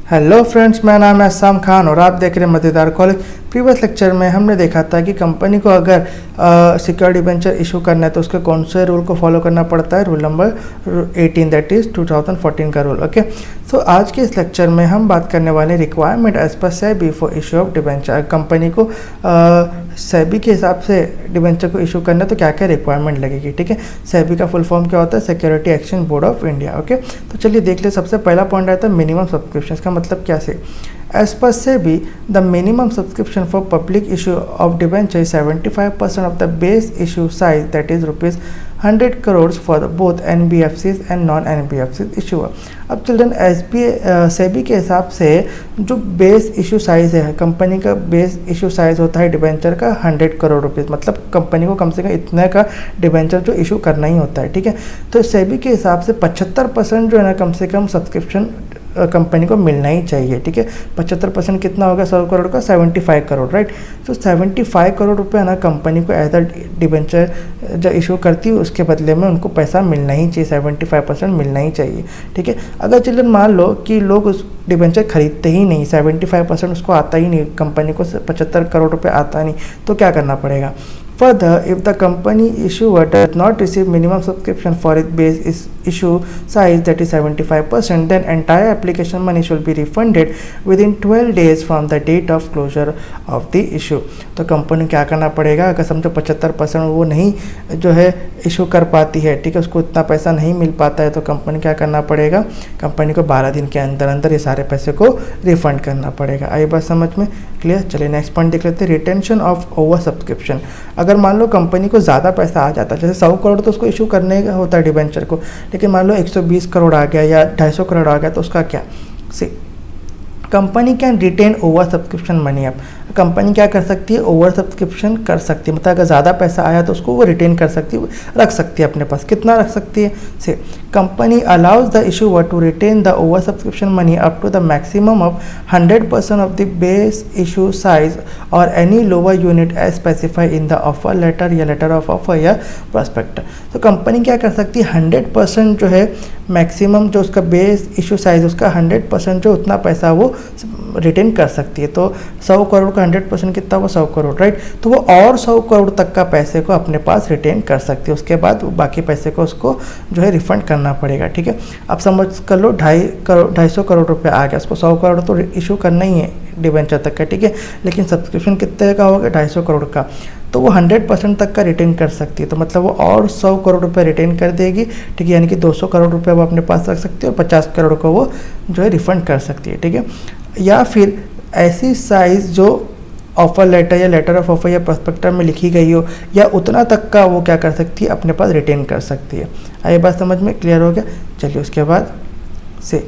Hello friends, मेरा नाम है अस्साम खान और आप देख रहे हैं मज़ेदार कॉलेज। प्रीवियस लेक्चर में हमने देखा था कि कंपनी को अगर सिक्योर डिबेंचर इशू करना है तो उसके कौन से रूल को फॉलो करना पड़ता है। रूल नंबर 18 दैट इज़ 2014 का रूल। ओके, सो आज के इस लेक्चर में हम बात करने वाले requirement as per SEBI for issue of debenture. Company को सेबी के हिसाब से डिबेंचर को इशू करना है तो क्या क्या रिक्वायरमेंट लगेगी। ठीक है, सेबी का फुल फॉर्म क्या होता है? Security exchange board of India. Okay, तो चलिए देख ले। सबसे पहला पॉइंट आता है मिनिमम सब्सक्रिप्शन। का मतलब क्या से? As per SEBI, the minimum subscription for public issue of debenture is 75% of the base issue size, that is rupees 100 crores for both NBFCs and non-NBFCs issuer। अब चिल्ड्रन SEBI के हिसाब से जो base issue size है, company का base issue size होता है debenture का 100 करोड़ रुपीज़। मतलब कंपनी को कम से कम इतने का डिबेंचर जो इशू करना ही होता है। ठीक है, तो SEBI के हिसाब से 75% जो है ना कम से कम सब्सक्रिप्शन कंपनी को मिलना ही चाहिए। ठीक है, 75% कितना होगा? 100 करोड़ का 75 करोड़, राइट। तो 75 करोड़ रुपए ना कंपनी को एज अ डिबेंचर जो इशू करती है उसके बदले में उनको पैसा मिलना ही चाहिए, 75% मिलना ही चाहिए। ठीक है, अगर चिल्ड्रन मान लो कि लोग उस डिबेंचर खरीदते ही नहीं, 75% उसको आता ही नहीं, कंपनी को 75 करोड़ रुपये आता नहीं, तो क्या करना पड़ेगा? Further, if the company issuer does not receive minimum subscription for its base issue size, that is 75%, then entire application money should be refunded within 12 days from the date of closure of the issue। तो company क्या करना पड़ेगा? अगर समझो 75% वो नहीं जो है इशू कर पाती है, ठीक है, उसको इतना पैसा नहीं मिल पाता है, तो कंपनी क्या करना पड़ेगा? कंपनी को 12 दिन के अंदर अंदर ये सारे पैसे को रिफंड करना पड़ेगा। आई बात समझ में? क्लियर। चलिए नेक्स्ट पॉइंट देख लेते हैं, रिटेंशन ऑफ ओवर सब्सक्रिप्शन। अगर मान लो कंपनी को ज़्यादा पैसा आ जाता है, जैसे 100 करोड़ तो उसको इशू करने का होता है डिबेंचर को, लेकिन मान लो 120 करोड़ आ गया या 250 करोड़ आ गया, तो उसका क्या? Company can retain over subscription money. अब कंपनी क्या कर सकती है? ओवर सब्सक्रिप्शन कर सकती है। मतलब अगर ज़्यादा पैसा आया तो उसको वो रिटेन कर सकती है, रख सकती है अपने पास। कितना रख सकती है? Say company allows the issuer to retain the over subscription money up to the maximum of 100% of the base issue size or any lower unit as specify in the offer letter या letter of offer या prospect. तो company क्या कर सकती है? 100% जो है maximum जो उसका बेस इशू साइज उसका 100% जो उतना पैसा वो रिटेन कर सकती है। तो 100 करोड़ का 100% कितना? वो 100 करोड़, राइट। तो वो और 100 करोड़ तक का पैसे को अपने पास रिटेन कर सकती है। उसके बाद बाकी पैसे को उसको जो है रिफंड करना पड़ेगा। ठीक है, अब समझ कर लो 250 करोड़ रुपए आ गया, उसको 100 करोड़ तो इशू करना ही है डिबेंचर तक का। ठीक है, लेकिन सब्सक्रिप्शन कितने का होगा? 250 करोड़ का, तो वो 100% तक का रिटेन कर सकती है। तो मतलब वो और 100 करोड़ रुपए रिटेन कर देगी। ठीक है, यानी कि 200 करोड़ रुपए वो अपने पास रख सकती है और 50 करोड़ को वो जो है रिफंड कर सकती है। ठीक है, या फिर ऐसी साइज़ जो ऑफर लेटर या लेटर ऑफ ऑफर या प्रोस्पेक्टर में लिखी गई हो या उतना तक का वो क्या कर सकती है? अपने पास रिटेन कर सकती है। आई बात समझ में? क्लियर हो गया। चलिए उसके बाद से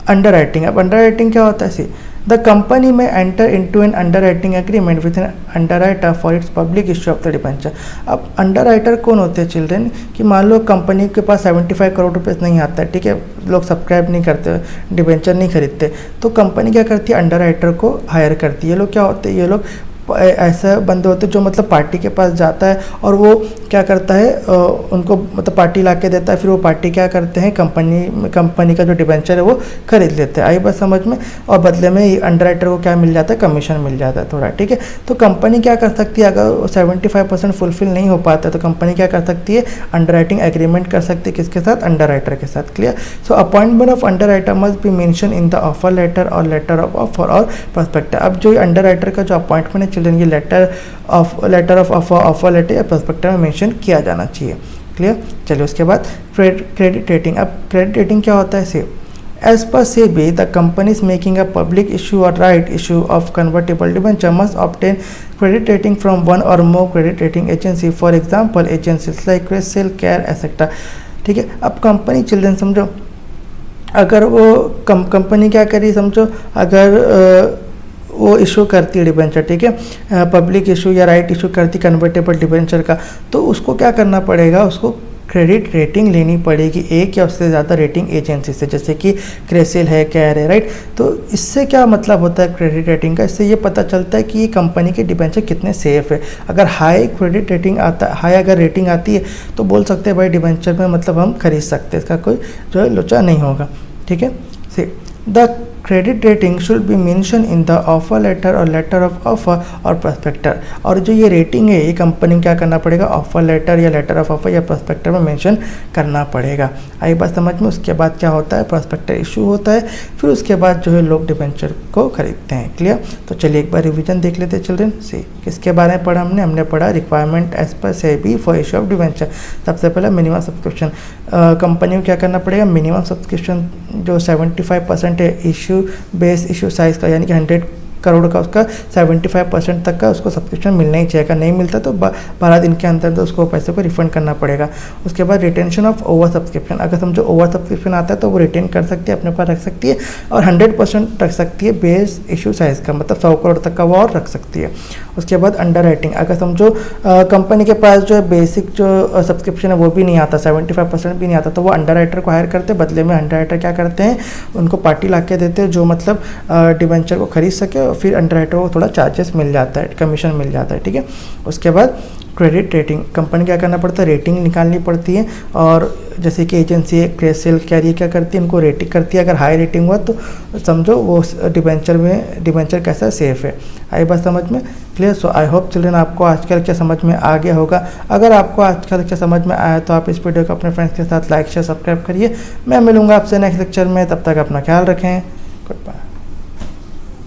अंडर राइटिंग। अब अंडर राइटिंग क्या होता है? See the company may enter into an underwriting agreement with an underwriter for its public issue of the debenture. अब अंडर राइटर कौन होते हैं चिल्ड्रन? कि मान लो कंपनी के पास 75 करोड़ रुपये नहीं आता है, ठीक है, लोग सब्सक्राइब नहीं करते, डिबेंचर नहीं खरीदते, तो कंपनी क्या करती है? अंडर राइटर को हायर करती है। ये लोग क्या होते हैं? ये लोग ऐसे बंदे होते हैं जो मतलब पार्टी के पास जाता है और वो क्या करता है? उनको मतलब पार्टी ला के देता है, फिर वो पार्टी क्या करते हैं? कंपनी का जो डिबेंचर है वो खरीद लेते हैं। आई बात समझ में? और बदले में अंडर राइटर को क्या मिल जाता है? कमीशन मिल जाता है थोड़ा। ठीक है, तो कंपनी क्या कर सकती है? अगर 75% फुलफिल नहीं हो पाता है तो कंपनी क्या कर सकती है? अंडर राइटिंग एग्रीमेंट कर सकती है। किसके साथ? अंडर राइटर के साथ। Clear. So appointment of underwriter must be mention in the offer letter और लेटर ऑफ ऑफर और प्रोस्पेक्ट। अब जो अंडर राइटर का जो अपॉइंटमेंट है चिल्ड्रन, ये लेटर ऑफ ऑफर लेटर या प्रोस्पेक्टस में मेंशन किया जाना चाहिए। क्लियर। चलिए उसके बाद क्रेडिट रेटिंग। अब क्रेडिट रेटिंग क्या होता है? Say as per SEBI the company is making a public issue or right issue of convertible debenture must obtain credit rating from one or more credit rating agency, for example agencies like CRISIL, CARE etcetera. ठीक है, अब company children समझो, अगर वो company क्या करी समझो, अगर वो इशू करती है डिबेंचर, ठीक है, पब्लिक इशू या राइट इशू करती कन्वर्टेबल डिबेंचर का, तो उसको क्या करना पड़ेगा? उसको क्रेडिट रेटिंग लेनी पड़ेगी एक या उससे ज़्यादा रेटिंग एजेंसी से, जैसे कि क्रेसिल है, केयर है, राइट। तो इससे क्या मतलब होता है क्रेडिट रेटिंग का? इससे ये पता चलता है कि ये कंपनी के डिबेंचर कितने सेफ है। अगर हाई क्रेडिट रेटिंग आता, हाई अगर रेटिंग आती है तो बोल सकते हैं भाई डिबेंचर में मतलब हम खरीद सकते हैं, इसका कोई जो है लोचा नहीं होगा। ठीक है, the credit rating should be mention in the offer letter और लेटर ऑफ ऑफर और प्रोस्पेक्टर। और जो ये रेटिंग है ये कंपनी क्या करना पड़ेगा, ऑफर लेटर या लेटर ऑफ ऑफर या प्रोस्पेक्टर में मेंशन करना पड़ेगा। आई बात समझ में। उसके बाद क्या होता है, प्रोस्पेक्टर इशू होता है, फिर उसके बाद जो है लोग डिबेंचर को खरीदते हैं। क्लियर। तो चलिए एक बार रिवीजन देख लेते हैं चिल्ड्रन। सी किसके बारे में पढ़ा हमने पढ़ा requirement as per SEBI for issue of debenture. सबसे पहले मिनिमम सब्सक्रिप्शन, कंपनी को क्या करना पड़ेगा, मिनिमम सब्सक्रिप्शन जो 75% है इशू बेस इशू साइज का, यानी कि 100 करोड़ का उसका 75% तक का उसको सब्सक्रिप्शन मिलना ही चाहिए। नहीं मिलता तो 12 दिन के अंदर तो उसको पैसे को रिफंड करना पड़ेगा। उसके बाद रिटेंशन ऑफ ओवर सब्सक्रिप्शन, अगर समझो ओवर सब्सक्रिप्शन आता है तो वो रिटेन कर सकती है, अपने पास रख सकती है और 100% रख सकती है बेस इशू साइज़ का, मतलब 100 करोड़ तक का वो और रख सकती है। उसके बाद अंडर राइटिंग, अगर समझो कंपनी के पास जो है बेसिक जो सब्सक्रिप्शन है वो भी नहीं आता, 75% भी नहीं आता, तो वो अंडर राइटर को हायर करते, बदले में अंडर राइटर क्या करते हैं, उनको पार्टी ला के देते हैं जो मतलब डिबेंचर को खरीद सके, फिर अंडर राइटर को थोड़ा चार्जेस मिल जाता है, कमीशन मिल जाता है। ठीक है। उसके बाद क्रेडिट रेटिंग, कंपनी क्या करना पड़ता है, रेटिंग निकालनी पड़ती है। और जैसे कि एजेंसी है क्रेसेल कैरी क्या करती है, इनको रेटिंग करती है। अगर हाई रेटिंग हुआ तो समझो वो डिबेंचर कैसा सेफ है। आई बात समझ में। Clear. So I hope children आपको आज का लेक्चर समझ में आ गया होगा। अगर आपको आज का लेक्चर समझ में आया तो आप इस वीडियो को अपने फ्रेंड्स के साथ लाइक शेयर सब्सक्राइब करिए। मैं मिलूंगा आपसे नेक्स्ट लेक्चर में, तब तक अपना ख्याल रखें। Good bye.